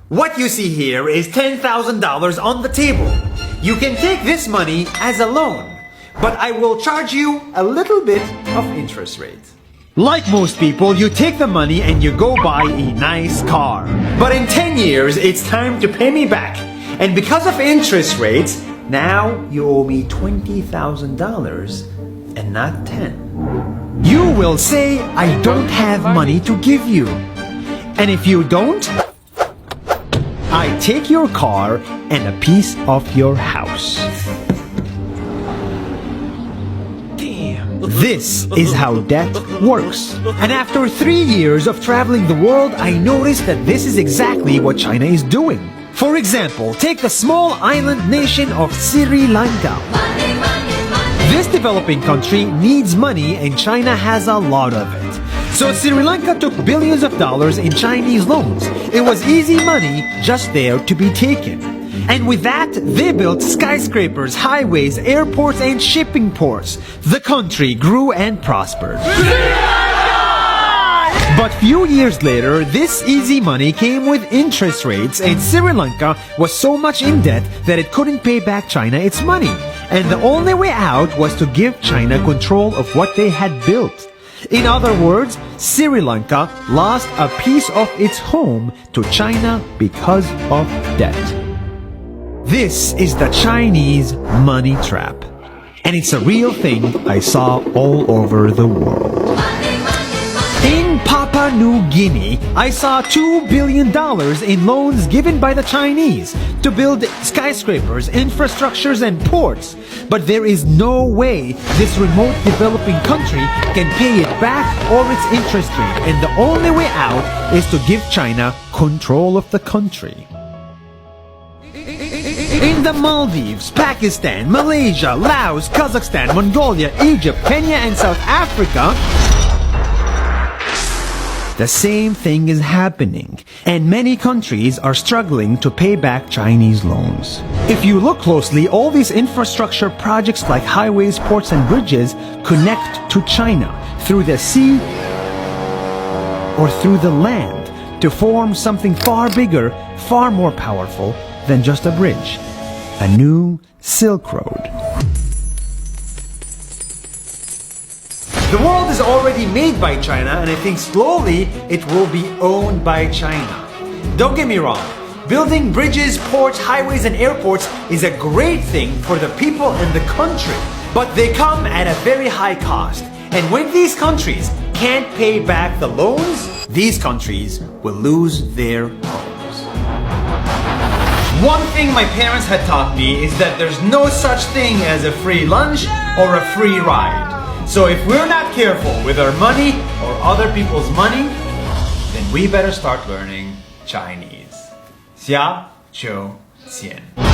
What you see here is $10,000 on the table. You can take this money as a loan, but I will charge you a little bit of interest rate. Like most people, you take the money and you go buy a nice car. But in 10 years, it's time to pay me back. And because of interest rates, now you owe me $20,000 and not 10. You will say, I don't have money to give you. And if you don't, I take your car and a piece of your house. This is how debt works. And after 3 years of traveling the world, I noticed that this is exactly what China is doing. For example, take the small island nation of Sri Lanka. This developing country needs money and China has a lot of it. So Sri Lanka took billions of dollars in Chinese loans. It was easy money just there to be taken. And with that, they built skyscrapers, highways, airports, and shipping ports. The country grew and prospered. But few years later, this easy money came with interest rates, and Sri Lanka was so much in debt that it couldn't pay back China its money. And the only way out was to give China control of what they had built. In other words, Sri Lanka lost a piece of its home to China because of debt. This is the Chinese money trap. And it's a real thing I saw all over the world. In Papua New Guinea, I saw $2 billion in loans given by the Chinese to build skyscrapers, infrastructures, and ports. But there is no way this remote developing country can pay it back or its interest rate. And the only way out is to give China control of the country. In the Maldives, Pakistan, Malaysia, Laos, Kazakhstan, Mongolia, Egypt, Kenya, and South Africa, the same thing is happening, and many countries are struggling to pay back Chinese loans. If you look closely, all these infrastructure projects like highways, ports, and bridges connect to China through the sea or through the land to form something far bigger, far more powerful than just a bridge. A new Silk Road. The world is already made by China, and I think slowly it will be owned by China. Don't get me wrong, building bridges, ports, highways, and airports is a great thing for the people and the country, but they come at a very high cost. And when these countries can't pay back the loans, these countries will lose their homes. One thing my parents had taught me is that there's no such thing as a free lunch or a free ride. So if we're not careful with our money or other people's money, then we better start learning Chinese. 下周见。